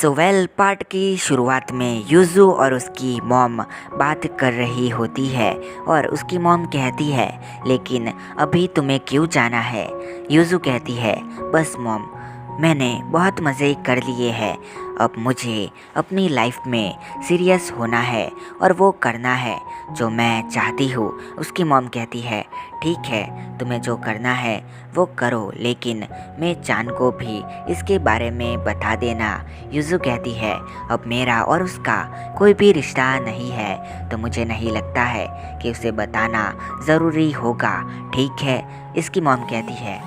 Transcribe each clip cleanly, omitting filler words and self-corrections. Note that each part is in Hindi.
पार्ट की शुरुआत में यूजू और उसकी मॉम बात कर रही होती है और उसकी मॉम कहती है, लेकिन अभी तुम्हें क्यों जाना है। यूजू कहती है, बस मॉम, मैंने बहुत मज़े कर लिए हैं, अब मुझे अपनी लाइफ में सीरियस होना है और वो करना है जो मैं चाहती हूँ। उसकी मॉम कहती है, ठीक है, तुम्हें जो करना है वो करो, लेकिन मैं चान को भी इसके बारे में बता देना। यूजू कहती है, अब मेरा और उसका कोई भी रिश्ता नहीं है, तो मुझे नहीं लगता है कि उसे बताना ज़रूरी होगा। ठीक है, इसकी मॉम कहती है,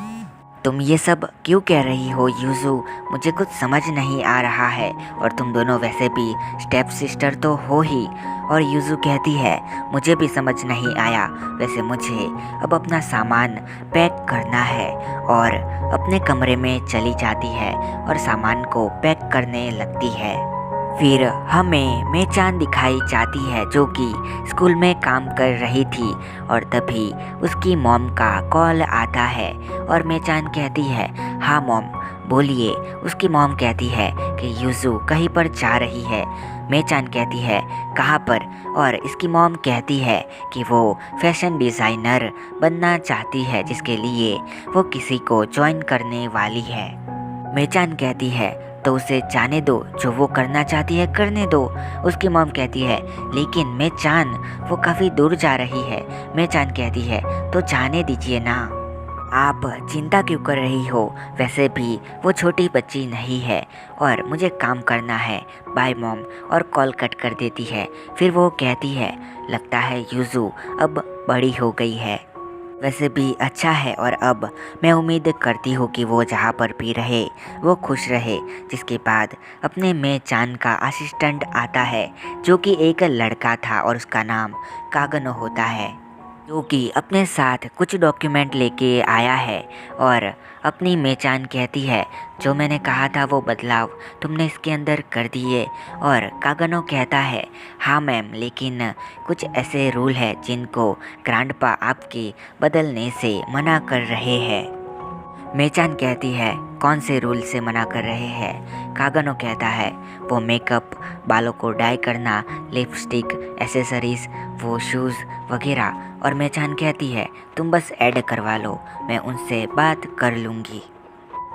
तुम ये सब क्यों कह रही हो यूजू, मुझे कुछ समझ नहीं आ रहा है, और तुम दोनों वैसे भी स्टेप सिस्टर तो हो ही। और यूजू कहती है, मुझे भी समझ नहीं आया, वैसे मुझे अब अपना सामान पैक करना है, और अपने कमरे में चली जाती है और सामान को पैक करने लगती है। फिर हमें मेचान दिखाई जाती है जो कि स्कूल में काम कर रही थी, और तभी उसकी मॉम का कॉल आता है और मेचान कहती है, हाँ मॉम बोलिए। उसकी मॉम कहती है कि यूजू कहीं पर जा रही है। मेचान कहती है, कहाँ पर, और इसकी मॉम कहती है कि वो फैशन डिज़ाइनर बनना चाहती है, जिसके लिए वो किसी को ज्वाइन करने वाली है। मेचान कहती है, तो उसे जाने दो, जो वो करना चाहती है करने दो। उसकी मॉम कहती है, लेकिन मेचान वो काफ़ी दूर जा रही है। मेचान कहती है, तो जाने दीजिए ना, आप चिंता क्यों कर रही हो, वैसे भी वो छोटी बच्ची नहीं है और मुझे काम करना है, बाय मॉम, और कॉल कट कर देती है। फिर वो कहती है, लगता है यूजू अब बड़ी हो गई है, वैसे भी अच्छा है, और अब मैं उम्मीद करती हूँ कि वो जहाँ पर भी रहे वो खुश रहे। जिसके बाद अपने में चान का असिस्टेंट आता है जो कि एक लड़का था और उसका नाम कागनो होता है, जो कि अपने साथ कुछ डॉक्यूमेंट लेके आया है। और अपनी मेचान कहती है, जो मैंने कहा था वो बदलाव तुमने इसके अंदर कर दिए। और कागनो कहता है, हाँ मैम, लेकिन कुछ ऐसे रूल हैं जिनको ग्रैंडपा आपके बदलने से मना कर रहे हैं। मेचान कहती है, कौन से रूल से मना कर रहे हैं। कागनो कहता है, वो मेकअप, बालों को डाई करना, लिपस्टिक, एसेसरीज़, वो शूज़ वगैरह। और मेचान कहती है, तुम बस ऐड करवा लो, मैं उनसे बात कर लूँगी।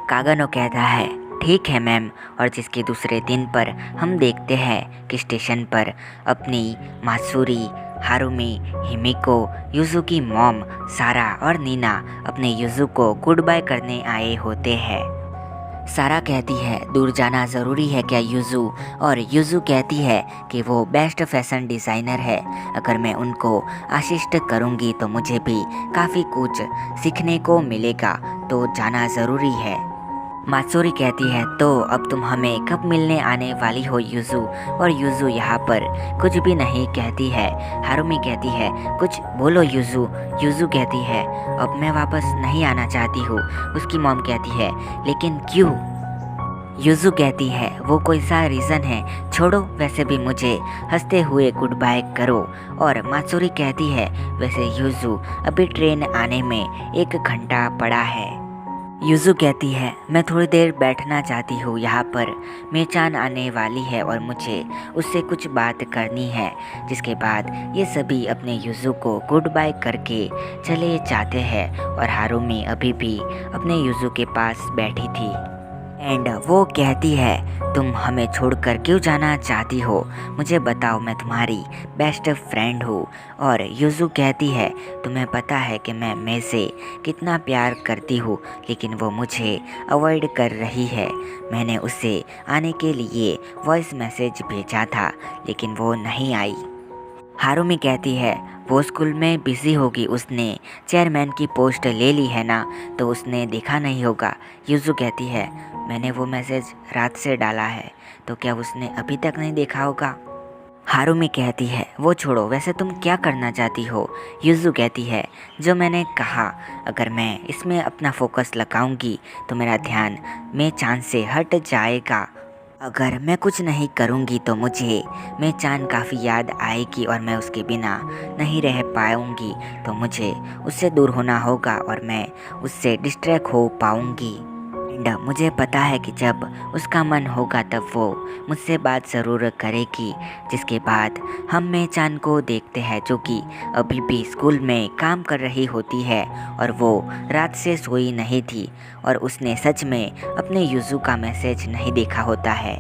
कागनो कहता है, ठीक है मैम। और जिसके दूसरे दिन पर हम देखते हैं कि स्टेशन पर अपनी मासूरी, हारुमी, हिमिको, यूजू की मॉम सारा और नीना अपने यूजू को गुड बाय करने आए होते हैं। सारा कहती है, दूर जाना ज़रूरी है क्या यूजू, और यूजू कहती है कि वो बेस्ट फैशन डिज़ाइनर है, अगर मैं उनको असिस्ट करूँगी तो मुझे भी काफ़ी कुछ सीखने को मिलेगा, तो जाना ज़रूरी है। मात्सुरी कहती है, तो अब तुम हमें कब मिलने आने वाली हो यूजू, और यूजू यहाँ पर कुछ भी नहीं कहती है। हारुमी कहती है, कुछ बोलो यूजू। यूजू कहती है, अब मैं वापस नहीं आना चाहती हूँ। उसकी मॉम कहती है, लेकिन क्यों। यूजू कहती है, वो कोई सा रीज़न है, छोड़ो, वैसे भी मुझे हंसते हुए गुड बाय करो। और मात्सुरी कहती है, वैसे यूजू अभी ट्रेन आने में 1 घंटा पड़ा है। यूजू कहती है, मैं थोड़ी देर बैठना चाहती हूँ, यहाँ पर मेचान आने वाली है और मुझे उससे कुछ बात करनी है। जिसके बाद ये सभी अपने यूजू को गुड बाय करके चले जाते हैं, और हारुमी अभी भी अपने यूजू के पास बैठी थी। एंड वो कहती है, तुम हमें छोड़कर क्यों जाना चाहती हो, मुझे बताओ, मैं तुम्हारी बेस्ट फ्रेंड हूँ। और यूजू कहती है, तुम्हें पता है कि मैं से कितना प्यार करती हूँ, लेकिन वो मुझे अवॉइड कर रही है। मैंने उसे आने के लिए वॉइस मैसेज भेजा था, लेकिन वो नहीं आई। हारुमी कहती है, वो स्कूल में बिज़ी होगी, उसने चेयरमैन की पोस्ट ले ली है ना, तो उसने देखा नहीं होगा। यूजू कहती है, मैंने वो मैसेज रात से डाला है, तो क्या उसने अभी तक नहीं देखा होगा। हारुमी कहती है, वो छोड़ो, वैसे तुम क्या करना चाहती हो। यूजू कहती है, जो मैंने कहा, अगर मैं इसमें अपना फोकस लगाऊंगी तो मेरा ध्यान मेचान से हट जाएगा। अगर मैं कुछ नहीं करूंगी तो मुझे मेचान काफ़ी याद आएगी और मैं उसके बिना नहीं रह पाऊंगी, तो मुझे उससे दूर होना होगा और मैं उससे डिस्ट्रैक्ट हो पाऊंगी। एंड मुझे पता है कि जब उसका मन होगा तब वो मुझसे बात ज़रूर करेगी। जिसके बाद हम मेचान को देखते हैं जो कि अभी भी स्कूल में काम कर रही होती है और वो रात से सोई नहीं थी और उसने सच में अपने युजू का मैसेज नहीं देखा होता है।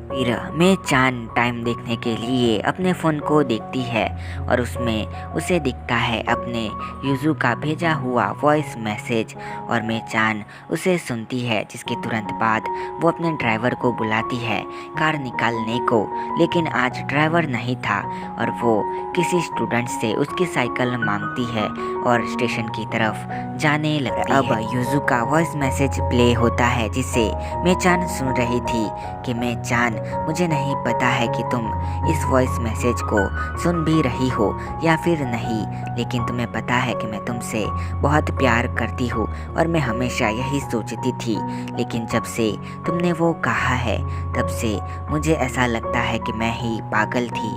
फिर मेचान टाइम देखने के लिए अपने फ़ोन को देखती है और उसमें उसे दिखता है अपने युजू का भेजा हुआ वॉइस मैसेज और मेचान उसे सुनती है। जिसके तुरंत बाद वो अपने ड्राइवर को बुलाती है कार निकालने को, लेकिन आज ड्राइवर नहीं था और वो किसी स्टूडेंट से उसकी साइकिल मांगती है और स्टेशन की तरफ जाने लगती है। अब युजू का वॉइस मैसेज प्ले होता है जिसे मेचान सुन रही थी कि मेचान, मुझे नहीं पता है कि तुम इस वॉइस मैसेज को सुन भी रही हो या फिर नहीं, लेकिन तुम्हें पता है कि मैं तुमसे बहुत प्यार करती हूँ और मैं हमेशा यही सोचती थी, लेकिन जब से तुमने वो कहा है तब से मुझे ऐसा लगता है कि मैं ही पागल थी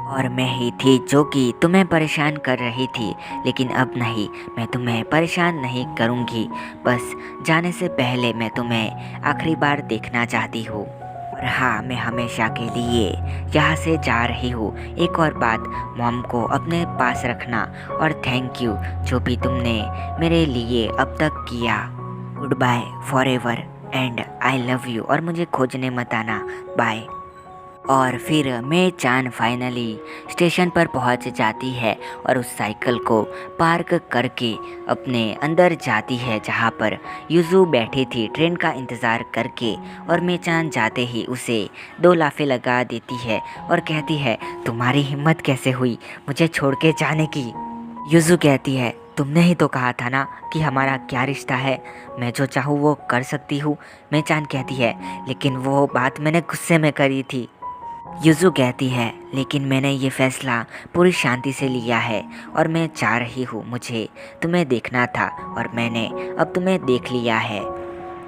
और मैं ही थी जो कि तुम्हें परेशान कर रही थी। लेकिन अब नहीं, मैं तुम्हें परेशान नहीं करूँगी। बस जाने से पहले मैं तुम्हें आखिरी बार देखना चाहती हूँ और हाँ, मैं हमेशा के लिए यहाँ से जा रही हूँ। एक और बात, मॉम को अपने पास रखना और थैंक यू जो भी तुमने मेरे लिए अब तक किया। Goodbye forever and I love you और मुझे खोजने मत आना, बाय। और फिर मेचान फाइनली स्टेशन पर पहुंच जाती है और उस साइकिल को पार्क करके अपने अंदर जाती है जहां पर युजू बैठी थी ट्रेन का इंतज़ार करके। और मेचान जाते ही उसे 2 लाफे लगा देती है और कहती है, तुम्हारी हिम्मत कैसे हुई मुझे छोड़ के जाने की। युजू कहती है, तुमने ही तो कहा था ना कि हमारा क्या रिश्ता है, मैं जो चाहूँ वो कर सकती हूँ। मेचान कहती है, लेकिन वो बात मैंने गुस्से में करी थी। युजू कहती है, लेकिन मैंने ये फ़ैसला पूरी शांति से लिया है और मैं चाह रही हूँ, मुझे तुम्हें देखना था और मैंने अब तुम्हें देख लिया है,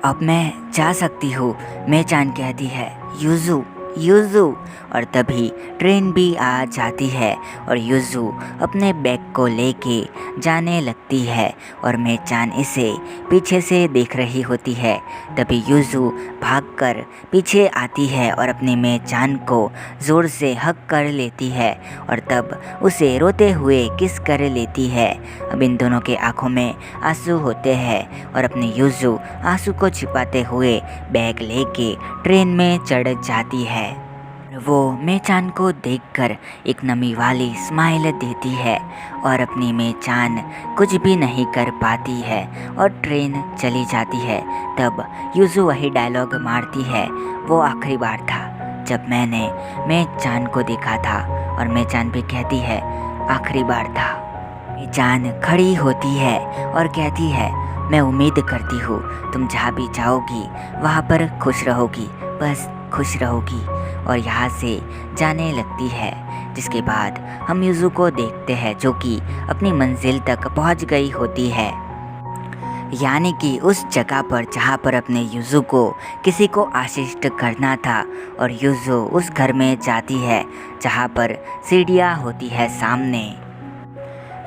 अब मैं जा सकती हूँ। मेचान कहती है, युजू युजू। और तभी ट्रेन भी आ जाती है और युजू अपने बैग को लेके जाने लगती है और मेचान इसे पीछे से देख रही होती है। तभी युजू भागकर पीछे आती है और अपनी मेचान को ज़ोर से हक कर लेती है और तब उसे रोते हुए किस कर लेती है। अब इन दोनों के आंखों में आंसू होते हैं और अपनी युजू आंसू को छिपाते हुए बैग लेके ट्रेन में चढ़ जाती है। वो मेचान को देखकर एक नमी वाली स्माइल देती है और अपनी मेचान कुछ भी नहीं कर पाती है और ट्रेन चली जाती है। तब युजू वही डायलॉग मारती है, वो आखिरी बार था जब मैंने मेचान को देखा था। और मेचान भी कहती है, आखिरी बार था। मेचान खड़ी होती है और कहती है, मैं उम्मीद करती हूँ तुम जहाँ भी जाओगी वहाँ पर खुश रहोगी, बस खुश रहोगी। और यहाँ से जाने लगती है। जिसके बाद हम युजू को देखते हैं जो कि अपनी मंजिल तक पहुँच गई होती है, यानी कि उस जगह पर जहाँ पर अपने युजू को किसी को आशिष्ट करना था। और युजू उस घर में जाती है जहाँ पर सीढ़ियाँ होती है सामने।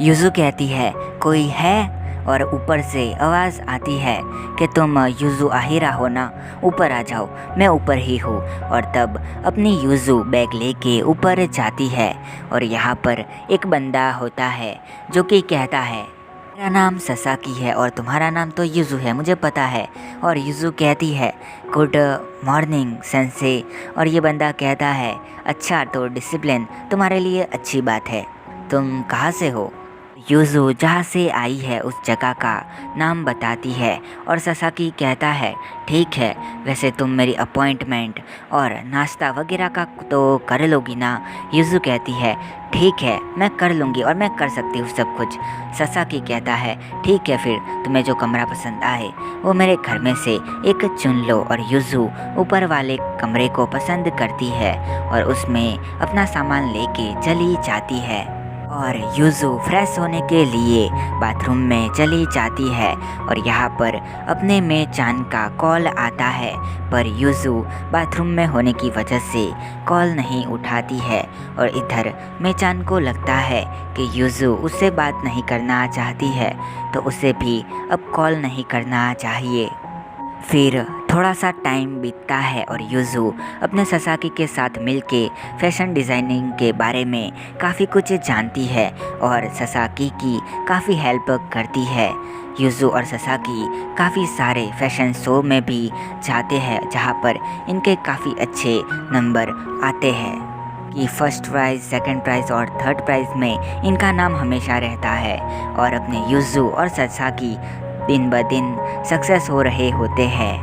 युजू कहती है, कोई है? और ऊपर से आवाज़ आती है कि तुम युजू आहिरा हो ना, ऊपर आ जाओ, मैं ऊपर ही हूँ। और तब अपनी युजू बैग लेके ऊपर जाती है और यहाँ पर एक बंदा होता है जो कि कहता है, मेरा नाम ससाकी है और तुम्हारा नाम तो युजू है, मुझे पता है। और युजू कहती है, गुड मॉर्निंग सेंसे। और ये बंदा कहता है, अच्छा तो डिसिप्लिन तुम्हारे लिए अच्छी बात है, तुम कहाँ से हो? युजू जहाँ से आई है उस जगह का नाम बताती है और ससाकी कहता है, ठीक है, वैसे तुम मेरी अपॉइंटमेंट और नाश्ता वगैरह का तो कर लोगी ना? युजू कहती है, ठीक है, मैं कर लूँगी और मैं कर सकती हूँ सब कुछ। ससाकी कहता है, ठीक है, फिर तुम्हें जो कमरा पसंद आए वो मेरे घर में से एक चुन लो। और युजू ऊपर वाले कमरे को पसंद करती है और उसमें अपना सामान लेके चली जाती है। और युजू फ्रेश होने के लिए बाथरूम में चली जाती है और यहाँ पर अपने मेचान का कॉल आता है, पर युजू बाथरूम में होने की वजह से कॉल नहीं उठाती है। और इधर मेचान को लगता है कि युजू उससे बात नहीं करना चाहती है, तो उसे भी अब कॉल नहीं करना चाहिए। फिर थोड़ा सा टाइम बीतता है और यूजू अपने ससाकी के साथ मिलके फैशन डिज़ाइनिंग के बारे में काफ़ी कुछ जानती है और ससाकी की काफ़ी हेल्प करती है। यूजू और ससाकी काफ़ी सारे फैशन शो में भी जाते हैं जहाँ पर इनके काफ़ी अच्छे नंबर आते हैं कि फर्स्ट प्राइज़, सेकंड प्राइज़ और थर्ड प्राइज़ में इनका नाम हमेशा रहता है। और अपने यूजू और ससाकी दिन ब दिन सक्सेस हो रहे होते हैं।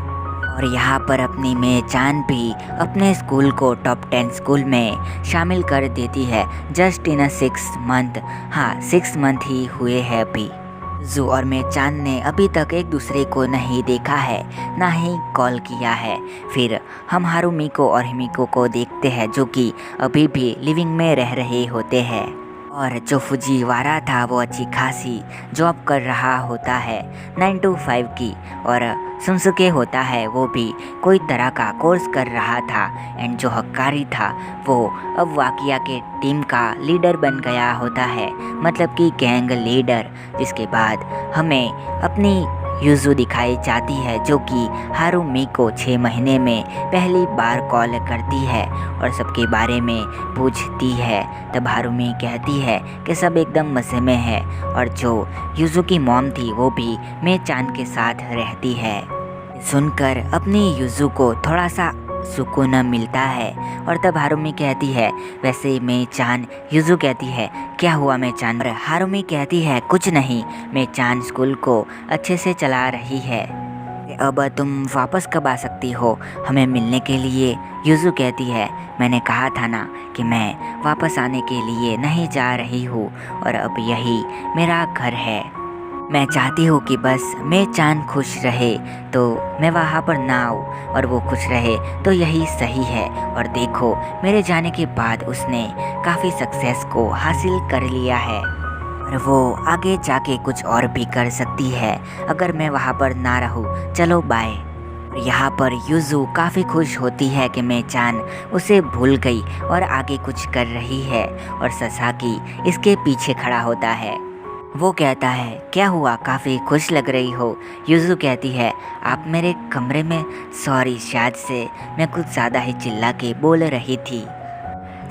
और यहाँ पर अपनी मे चान भी अपने स्कूल को टॉप 10 स्कूल में शामिल कर देती है जस्ट इन 6 मंथ। हाँ, 6 मंथ ही हुए हैं अभी। जू और मे चान ने अभी तक एक दूसरे को नहीं देखा है, ना ही कॉल किया है। फिर हम हारुमिको और हिमिको को देखते हैं जो कि अभी भी लिविंग में रह रहे होते हैं। और जो फुजीवारा था वो अच्छी खासी जॉब कर रहा होता है 9 to 5 की। और सुनसुके होता है वो भी कोई तरह का कोर्स कर रहा था। एंड जो हक्कारी था वो अब वाकिया के टीम का लीडर बन गया होता है, मतलब कि गैंग लीडर। जिसके बाद हमें अपनी यूजू दिखाई जाती है जो कि हारुमी को 6 महीने में पहली बार कॉल करती है और सबके बारे में पूछती है। तब हारुमी कहती है कि सब एकदम मज़े में है और जो यूजू की मॉम थी वो भी मे चान के साथ रहती है। सुनकर अपनी यूजू को थोड़ा सा सुकून मिलता है। और तब हारुमी कहती है वैसे मे चान। यूजू कहती है क्या हुआ मे चान? और हारुमी कहती है कुछ नहीं, मे चान स्कूल को अच्छे से चला रही है। अब तुम वापस कब आ सकती हो हमें मिलने के लिए? यूजू कहती है मैंने कहा था ना कि मैं वापस आने के लिए नहीं जा रही हूँ और अब यही मेरा घर है। मैं चाहती हूँ कि बस मे चान खुश रहे तो मैं वहाँ पर ना आऊँ और वो खुश रहे तो यही सही है। और देखो मेरे जाने के बाद उसने काफ़ी सक्सेस को हासिल कर लिया है और वो आगे जाके कुछ और भी कर सकती है अगर मैं वहाँ पर ना रहूँ। चलो बाय। यहाँ पर यूजू काफ़ी खुश होती है कि मे चान उसे भूल गई और आगे कुछ कर रही है। और ससाकी इसके पीछे खड़ा होता है। वो कहता है क्या हुआ, काफ़ी खुश लग रही हो? यूजू कहती है आप मेरे कमरे में। सॉरी, शायद से मैं कुछ ज़्यादा ही चिल्ला के बोल रही थी।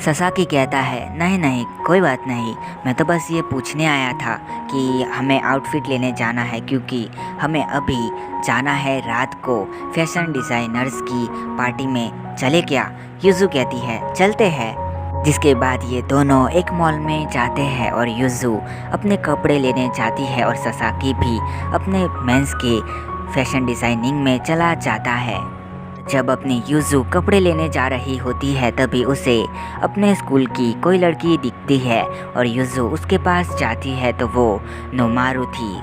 ससाकी कहता है नहीं नहीं कोई बात नहीं, मैं तो बस ये पूछने आया था कि हमें आउटफिट लेने जाना है क्योंकि हमें अभी जाना है रात को फैशन डिज़ाइनर्स की पार्टी में। चले क्या? यूजू कहती है चलते हैं। जिसके बाद ये दोनों एक मॉल में जाते हैं और यूजू अपने कपड़े लेने जाती है और ससाकी भी अपने मेंस के फैशन डिज़ाइनिंग में चला जाता है। जब अपनी यूजू कपड़े लेने जा रही होती है तभी उसे अपने स्कूल की कोई लड़की दिखती है और यूजू उसके पास जाती है तो वो नोमारू थी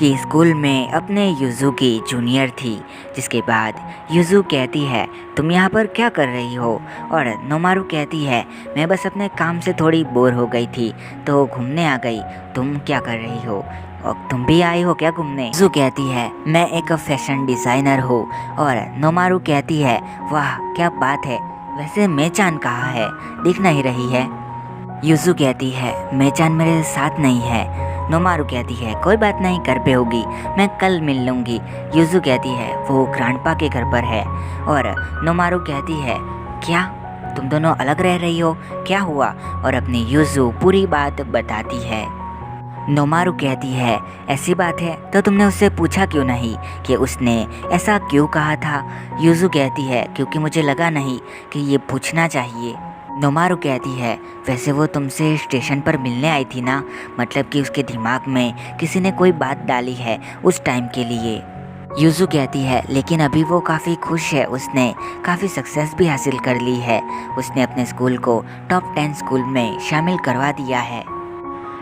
कि स्कूल में अपने यूजू की जूनियर थी। जिसके बाद यूजू कहती है तुम यहाँ पर क्या कर रही हो? और नोमारू कहती है मैं बस अपने काम से थोड़ी बोर हो गई थी तो घूमने आ गई। तुम क्या कर रही हो और तुम भी आई हो क्या घूमने? यूजू कहती है मैं एक फैशन डिज़ाइनर हूँ। और नोमारू कहती है वाह क्या बात है, वैसे मे चान कहाँ है, दिख नहीं रही है? यूजू कहती है मे चान मेरे साथ नहीं है। नोमारू कहती है कोई बात नहीं, घर पे होगी, मैं कल मिल लूँगी। यूजू कहती है वो ग्रैंडपा के घर पर है। और नोमारू कहती है क्या तुम दोनों अलग रह रही हो, क्या हुआ? और अपनी यूजू पूरी बात बताती है। नोमारू कहती है ऐसी बात है तो तुमने उससे पूछा क्यों नहीं कि उसने ऐसा क्यों कहा था? यूजू कहती है क्योंकि मुझे लगा नहीं कि ये पूछना चाहिए। नोमारू कहती है वैसे वो तुमसे स्टेशन पर मिलने आई थी ना, मतलब कि उसके दिमाग में किसी ने कोई बात डाली है उस टाइम के लिए। यूजू कहती है लेकिन अभी वो काफ़ी खुश है, उसने काफ़ी सक्सेस भी हासिल कर ली है, उसने अपने स्कूल को टॉप 10 स्कूल में शामिल करवा दिया है।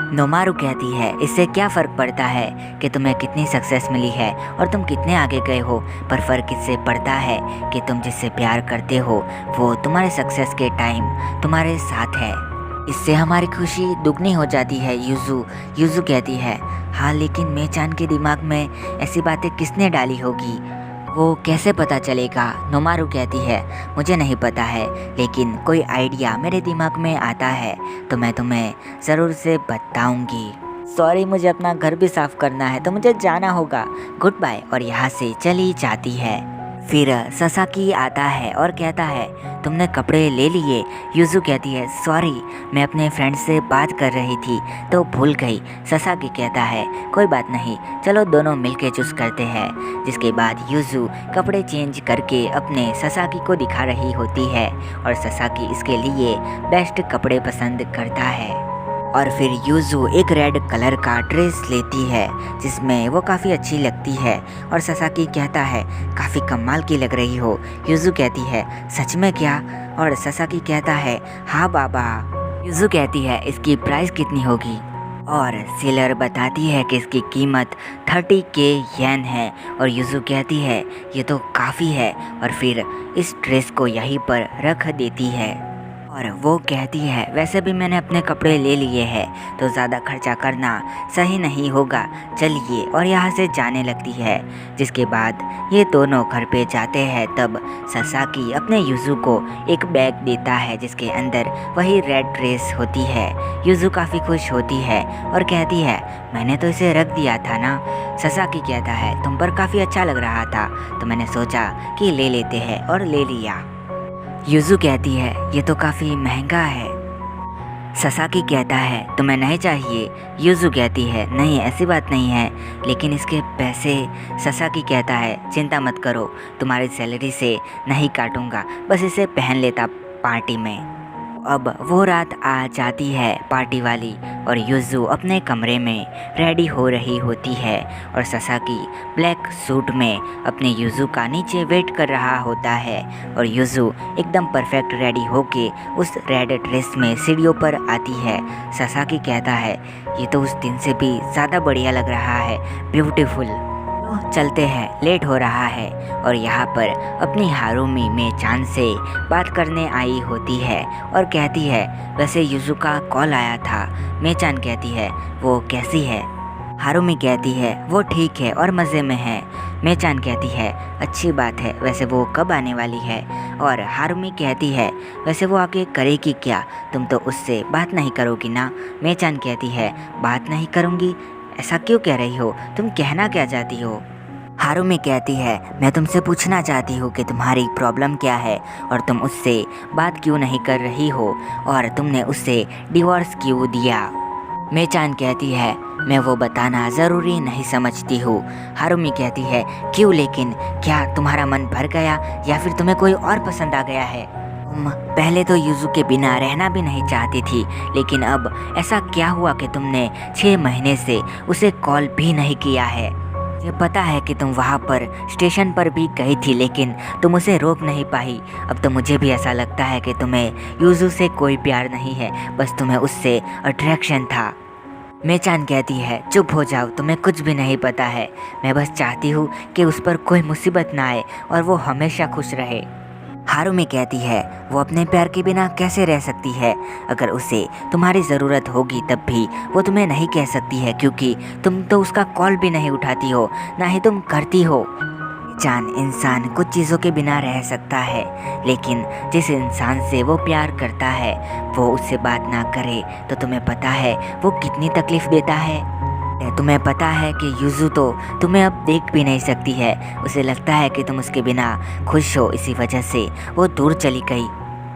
नोमारू कहती है इससे क्या फ़र्क पड़ता है कि तुम्हें कितनी सक्सेस मिली है और तुम कितने आगे गए हो, पर फ़र्क इससे पड़ता है कि तुम जिससे प्यार करते हो वो तुम्हारे सक्सेस के टाइम तुम्हारे साथ है। इससे हमारी खुशी दुगनी हो जाती है। यूजू कहती है हाँ लेकिन मे चान के दिमाग में ऐसी बातें किसने डाली होगी, वो कैसे पता चलेगा? नोमारू कहती है मुझे नहीं पता है लेकिन कोई आइडिया मेरे दिमाग में आता है तो मैं तुम्हें ज़रूर से बताऊंगी। सॉरी, मुझे अपना घर भी साफ करना है तो मुझे जाना होगा, गुड बाय, और यहाँ से चली जाती है। फिर ससाकी आता है और कहता है तुमने कपड़े ले लिए। यूजू कहती है सॉरी, मैं अपने फ्रेंड से बात कर रही थी तो भूल गई। ससाकी कहता है कोई बात नहीं, चलो दोनों मिलके चूज करते हैं। जिसके बाद यूजू कपड़े चेंज करके अपने ससाकी को दिखा रही होती है और ससाकी इसके लिए बेस्ट कपड़े पसंद करता है। और फिर यूजू एक रेड कलर का ड्रेस लेती है जिसमें वो काफ़ी अच्छी लगती है और ससाकी कहता है काफ़ी कमाल की लग रही हो। यूजू कहती है सच में क्या? और ससाकी कहता है हाँ बाबा। यूजू कहती है इसकी प्राइस कितनी होगी? और सेलर बताती है कि इसकी कीमत 30K येन है और यूजू कहती है ये तो काफ़ी है और फिर इस ड्रेस को यहीं पर रख देती है। और वो कहती है वैसे भी मैंने अपने कपड़े ले लिए हैं तो ज़्यादा खर्चा करना सही नहीं होगा, चलिए, और यहाँ से जाने लगती है। जिसके बाद ये दोनों घर पे जाते हैं तब ससाकी अपने यूजू को एक बैग देता है जिसके अंदर वही रेड ड्रेस होती है। यूजू काफ़ी खुश होती है और कहती है मैंने तो इसे रख दिया था ना। ससाकी कहता है तुम पर काफ़ी अच्छा लग रहा था तो मैंने सोचा कि ले लेते हैं और ले लिया। यूजू कहती है ये तो काफ़ी महंगा है। ससाकी कहता है तुम्हें नहीं चाहिए। यूजू कहती है नहीं, ऐसी बात नहीं है, लेकिन इसके पैसे। ससाकी कहता है चिंता मत करो, तुम्हारी सैलरी से नहीं काटूंगा, बस इसे पहन लेता पार्टी में। अब वो रात आ जाती है पार्टी वाली और यूजू अपने कमरे में रेडी हो रही होती है और ससाकी ब्लैक सूट में अपने यूजू का नीचे वेट कर रहा होता है और यूजू एकदम परफेक्ट रेडी होके उस रेड ड्रेस में सीढ़ियों पर आती है। ससाकी कहता है ये तो उस दिन से भी ज़्यादा बढ़िया लग रहा है, ब्यूटीफुल। चलते हैं, लेट हो रहा है और यहाँ पर अपनी हारुमी मेचान से बात करने आई होती है और कहती है वैसे यूजू का कॉल आया था। मेचान कहती है वो कैसी है? हारुमी कहती है वो ठीक है और मज़े में है। मेचान कहती है अच्छी बात है, वैसे वो कब आने वाली है? और हारुमी कहती है वैसे वो आके करेगी क्या, तुम तो उससे बात नहीं करोगी ना? मेचान कहती है बात नहीं करूँगी? ऐसा क्यों कह रही हो, तुम कहना क्या चाहती हो? हारुमी कहती है मैं तुमसे पूछना चाहती हूँ कि तुम्हारी प्रॉब्लम क्या है और तुम उससे बात क्यों नहीं कर रही हो और तुमने उससे डिवोर्स क्यों दिया? मेचान कहती है मैं वो बताना ज़रूरी नहीं समझती हूँ। हारुमी कहती है क्यों, लेकिन क्या तुम्हारा मन भर गया या फिर तुम्हें कोई और पसंद आ गया है? तुम पहले तो यूजू के बिना रहना भी नहीं चाहती थी, लेकिन अब ऐसा क्या हुआ कि तुमने 6 महीने से उसे कॉल भी नहीं किया है? मुझे पता है कि तुम वहाँ पर स्टेशन पर भी गई थी लेकिन तुम उसे रोक नहीं पाई। अब तो मुझे भी ऐसा लगता है कि तुम्हें यूजू से कोई प्यार नहीं है, बस तुम्हें उससे अट्रैक्शन था। मेचान कहती है चुप हो जाओ, तुम्हें कुछ भी नहीं पता है। मैं बस चाहती हूँ कि उस पर कोई मुसीबत ना आए और वो हमेशा खुश रहे। हारुमी कहती है वो अपने प्यार के बिना कैसे रह सकती है? अगर उसे तुम्हारी ज़रूरत होगी तब भी वो तुम्हें नहीं कह सकती है क्योंकि तुम तो उसका कॉल भी नहीं उठाती हो, ना ही तुम करती हो। जान इंसान कुछ चीज़ों के बिना रह सकता है, लेकिन जिस इंसान से वो प्यार करता है वो उससे बात ना करे तो तुम्हें पता है वो कितनी तकलीफ़ देता है। तुम्हें पता है कि यूजू तो तुम्हें अब देख भी नहीं सकती है, उसे लगता है कि तुम उसके बिना खुश हो, इसी वजह से वो दूर चली गई।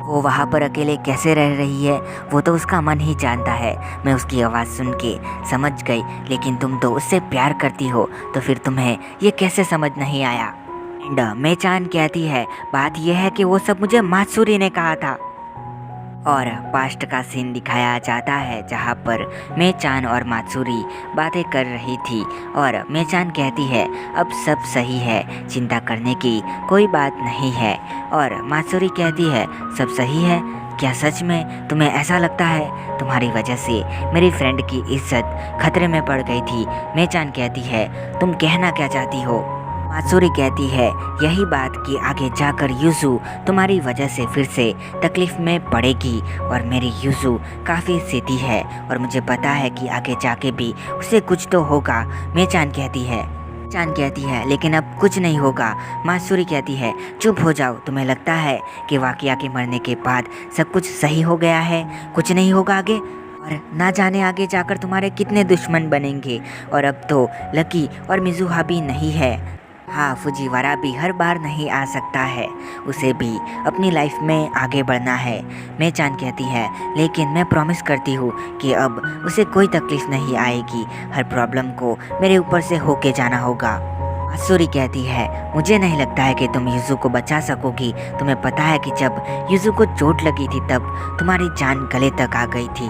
वो वहाँ पर अकेले कैसे रह रही है वो तो उसका मन ही जानता है। मैं उसकी आवाज़ सुन के समझ गई, लेकिन तुम तो उससे प्यार करती हो तो फिर तुम्हें ये कैसे समझ नहीं आया? मेचान कहती है बात यह है कि वो सब मुझे मात्सुरी ने कहा था। और पास्ट का सीन दिखाया जाता है जहाँ पर मेचान और मात्सुरी बातें कर रही थी और मेचान कहती है अब सब सही है, चिंता करने की कोई बात नहीं है। और मात्सुरी कहती है सब सही है क्या? सच में तुम्हें ऐसा लगता है? तुम्हारी वजह से मेरी फ्रेंड की इज्जत खतरे में पड़ गई थी। मेचान कहती है तुम कहना क्या चाहती हो? मात्सुरी कहती है यही बात कि आगे जाकर यूजू तुम्हारी वजह से फिर से तकलीफ़ में पड़ेगी और मेरी यूजू काफ़ी सीधी है और मुझे पता है कि आगे जाके भी उसे कुछ तो होगा। मेचान कहती है लेकिन अब कुछ नहीं होगा। मात्सुरी कहती है चुप हो जाओ, तुम्हें लगता है कि वाकिया के मरने के बाद सब कुछ सही हो गया है, कुछ नहीं होगा आगे? और ना जाने आगे जाकर तुम्हारे कितने दुश्मन बनेंगे। और अब तो लकी और मिजुहा भी नहीं है। हाँ, फुजीवारा भी हर बार नहीं आ सकता है, उसे भी अपनी लाइफ में आगे बढ़ना है। मेचान कहती है, लेकिन मैं प्रॉमिस करती हूँ कि अब उसे कोई तकलीफ नहीं आएगी। हर प्रॉब्लम को मेरे ऊपर से होके जाना होगा। आसुरी कहती है, मुझे नहीं लगता है कि तुम युजू को बचा सकोगी। तुम्हें पता है कि जब युजू को चोट लगी थी तब तुम्हारी जान गले तक आ गई थी।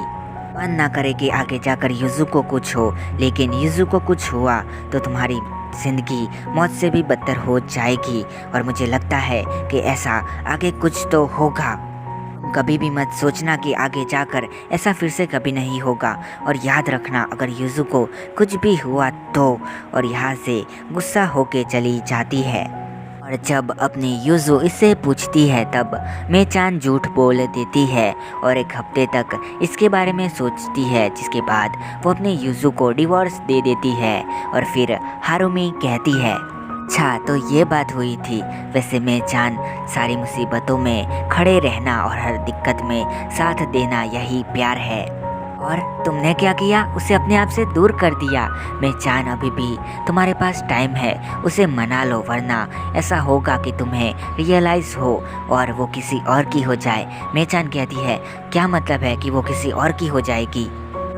मन ना करे कि आगे जाकर युजू को कुछ हो, लेकिन युजू को कुछ हुआ तो तुम्हारी जिंदगी मौत से भी बदतर हो जाएगी। और मुझे लगता है कि ऐसा आगे कुछ तो होगा। कभी भी मत सोचना कि आगे जाकर ऐसा फिर से कभी नहीं होगा। और याद रखना, अगर युजू को कुछ भी हुआ तो। और यहाँ से गुस्सा होके चली जाती है। और जब अपनी युजू इससे पूछती है तब मेचान झूठ बोल देती है और एक हफ्ते तक इसके बारे में सोचती है, जिसके बाद वो अपने युजू को डिवोर्स दे देती है। और फिर हारुमी कहती है, अच्छा तो ये बात हुई थी। वैसे मेचान, सारी मुसीबतों में खड़े रहना और हर दिक्कत में साथ देना यही प्यार है। और तुमने क्या किया? उसे अपने आप से दूर कर दिया। मेचान, अभी भी तुम्हारे पास टाइम है, उसे मना लो, वरना ऐसा होगा कि तुम्हें रियलाइज़ हो और वो किसी और की हो जाए। मेचान कहती है, क्या मतलब है कि वो किसी और की हो जाएगी?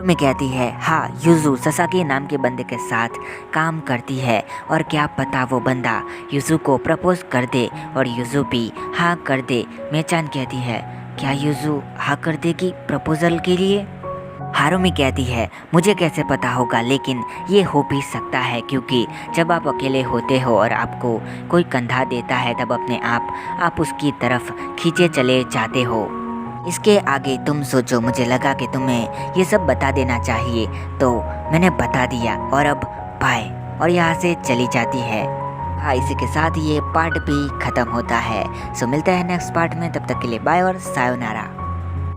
में कहती है, हाँ, युजू ससाकी नाम के बंदे के साथ काम करती है और क्या पता वो बंदा युजू को प्रपोज कर दे और युजू भी हाँ कर दे। मेचान कहती है, क्या युजू हाँ कर देगी प्रपोजल के लिए? हारुमी कहती है, मुझे कैसे पता होगा, लेकिन ये हो भी सकता है क्योंकि जब आप अकेले होते हो और आपको कोई कंधा देता है तब अपने आप उसकी तरफ खींचे चले जाते हो। इसके आगे तुम सोचो। मुझे लगा कि तुम्हें ये सब बता देना चाहिए तो मैंने बता दिया। और अब बाय। और यहाँ से चली जाती है। हाँ, इसी के साथ ये पार्ट भी ख़त्म होता है। सो मिलता है नेक्स्ट पार्ट में, तब तक के लिए बाय और सायोनारा।